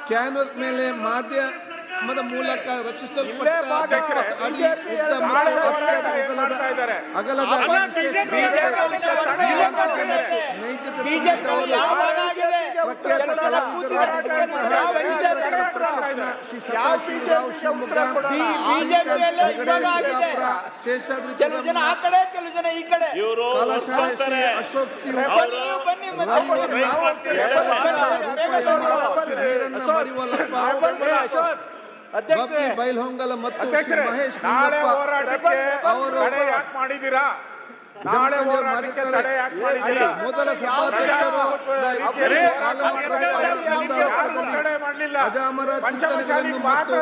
Canvass ಮೇಲೆ ಮಾಧ್ಯಮದ ಮೂಲಕ ರಚಿಸಲ್ಪಟ್ಟ ಅಗಲದ ಶೇಷಾದ್ರಿ ಕಲಾಶಾಲೆ ಅಶೋಕ್ ಬೈಲ್ಹೊಂಗಲ ಮತ್ತು ಮಹೇಶ್ ಅವರು ಮಾಡಿದ್ದೀರಾ? ನಾಳೆ ಹೋರಾಟಕ್ಕೆ ತಡೆ ಯಾಕೆ ಮಾಡಿದ್ದೀರಾ? ಮೊದಲ ಸಭಾಧ್ಯಕ್ಷರು ಅಜಾಮರ ಚಿಂತನೆಗಳನ್ನು ಮತ್ತು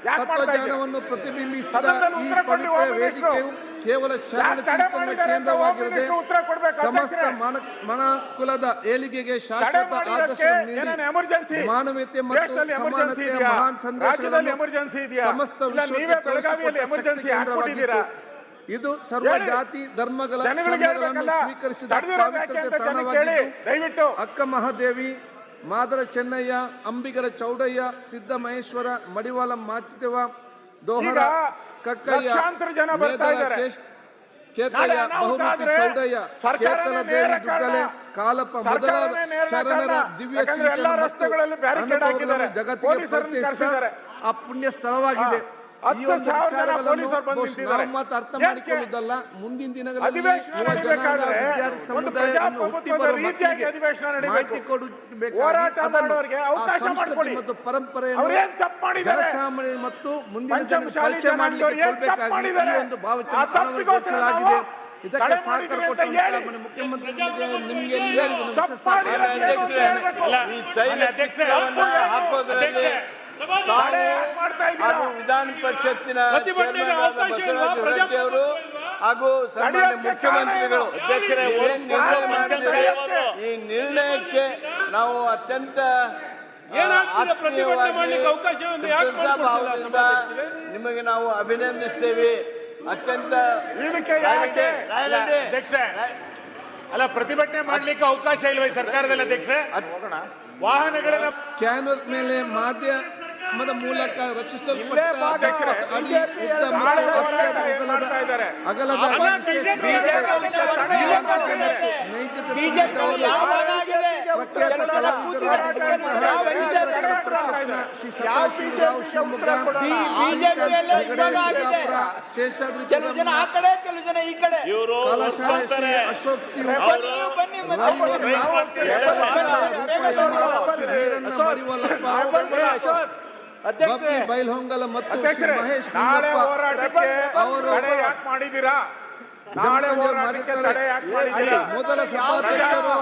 ತತ್ವಜ್ಞಾನವನ್ನು ಪ್ರತಿಬಿಂಬಿಸಿದ ಈ ಪವಿತ್ರ ವೇದಿಕೆಯು ಕೇವಲ ಶರಣ ಚಿಂತನೆ ಕೇಂದ್ರವಾಗಿರದೆ ಸಮಸ್ತ ಮನುಕುಲದ ಏಳಿಗೆಗೆ ಶಾಶ್ವತ ಆದರ್ಶ ನೀಡಿ ಮಾನವೀಯತೆ ಮತ್ತು ಸಮಾನತೆಯ ಮಹಾನ್ ಸಂದೇಶಗಳನ್ನು ಸಮಸ್ತ ಕೇಂದ್ರವಾಗಿತ್ತು. ಇದು ಸರ್ವ ಜಾತಿ ಧರ್ಮಗಳ ಸ್ವೀಕರಿಸಿದ ಪವಿತ್ರತೆ ತಾಣವಾಗಿದ್ದು ಅಕ್ಕ ಮಹಾದೇವಿ, ಮಾದರ ಚೆನ್ನಯ್ಯ, ಅಂಬಿಗರ ಚೌಡಯ್ಯ, ಸಿದ್ದ ಮಹೇಶ್ವರ, ಮಡಿವಾಳ ಮಾಚಿದೇವ, ದೋಹರ ಕಕ್ಕಯ್ಯ, ಕೇತಯ್ಯ, ಬಹುಮುಖಿ ಚೌಡಯ್ಯ, ಕೇತಲ ದೇವಿ ದುಗ್ಗಲೆ, ಕಾಲಪ್ಪ ಮೊದಲಾದ ಶರಣರ ದಿವ್ಯ ಚಿಂತನೆ ಜಗತ್ತಿಗೆ ಪರಿಚಯಿಸಿದ ಆ ಪುಣ್ಯ ಸ್ಥಳವಾಗಿದೆ. ಈ ಒಂದು ನಾವು ಮಾತು ಅರ್ಥ ಮಾಡಿಕೊಳ್ಳುವುದಲ್ಲ, ಮುಂದಿನ ದಿನಗಳಲ್ಲಿ ಯುವ ಜನಾಂಗ ವಿದ್ಯಾರ್ಥಿ ಸಮುದಾಯವನ್ನು ಮಾಹಿತಿ ಕೊಡಬೇಕಾಗಿ ಮತ್ತು ಪರಂಪರೆಯನ್ನು ಜನಸಾಮಾನ್ಯ ಮತ್ತು ಮುಂದಿನ ಪರಿಚಯ ಮಾಡಲಿಕ್ಕೆ ಒಂದು ಭಾವಚಿತ್ರಲಾಗಿದೆ. ಇದಕ್ಕೆ ಸಹಕಾರ ಕೊಟ್ಟ ಮುಖ್ಯಮಂತ್ರಿಗಳಿಗೆ ನಿಮಗೆ ವಿಧಾನ ಪರಿಷತ್ತಿನ ಅವರು ಹಾಗೂ ಸನ್ಮಾನ್ಯ ಮುಖ್ಯಮಂತ್ರಿಗಳು ಈ ನಿರ್ಣಯಕ್ಕೆ ನಾವು ಅತ್ಯಂತ ಭಾವದಿಂದ ನಿಮಗೆ ನಾವು ಅಭಿನಂದಿಸ್ತೇವೆ. ಅತ್ಯಂತ ಅಲ್ಲ, ಪ್ರತಿಭಟನೆ ಮಾಡ್ಲಿಕ್ಕೆ ಅವಕಾಶ ಇಲ್ವೇ ಸರ್ಕಾರದಲ್ಲಿ ಅಧ್ಯಕ್ಷರೇ? ವಾಹನಗಳನ್ನು ಕ್ಯಾನ್ವಸ್ ಮೇಲೆ ಮಾಧ್ಯಮದ ಮೂಲಕ ರಚಿಸಲ್ಪಟ್ಟ ಅಗಲದ ಶೇಷಾದ್ರಿ ಕಲಾಶಾಲೆ ಅಶೋಕ್ ಬೈಲ್ಹೊಂಗಲ ಮತ್ತು ಮಹೇಶ್ ಅವರು ಮಾಡಿದ್ದೀರಾ? ನಾಳೆ ಹೋರಾಟಕ್ಕೆ ತಡೆ ಯಾಕೆ ಮಾಡಿದ್ದೀರಾ? ಮೊದಲ ಸಭಾಧ್ಯಕ್ಷರು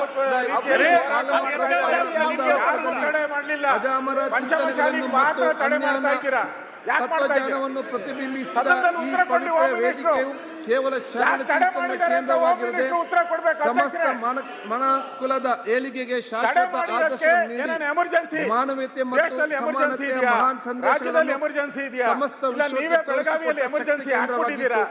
ಅಜಾಮರ ಚಿಂತನೆಗಳನ್ನು ಮತ್ತು ತತ್ವಜ್ಞಾನವನ್ನು ಪ್ರತಿಬಿಂಬಿಸಿದ ಈ ಪವಿತ್ರ ವೇದಿಕೆಯು ಕೇವಲ ಶರಣ ಚಿಂತನೆ ಕೇಂದ್ರವಾಗಿರದೆ ಸಮಸ್ತ ಮನುಕುಲದ ಏಳಿಗೆಗೆ ಶಾಶ್ವತ ಆದರ್ಶ ನೀಡಿ ಮಾನವೀಯತೆ ಮತ್ತು ಸಮಾನತೆಯ ಮಹಾನ್ ಸಂದೇಶಗಳನ್ನು ಸಮಸ್ತ ಕೇಂದ್ರವಾಗಿತ್ತು.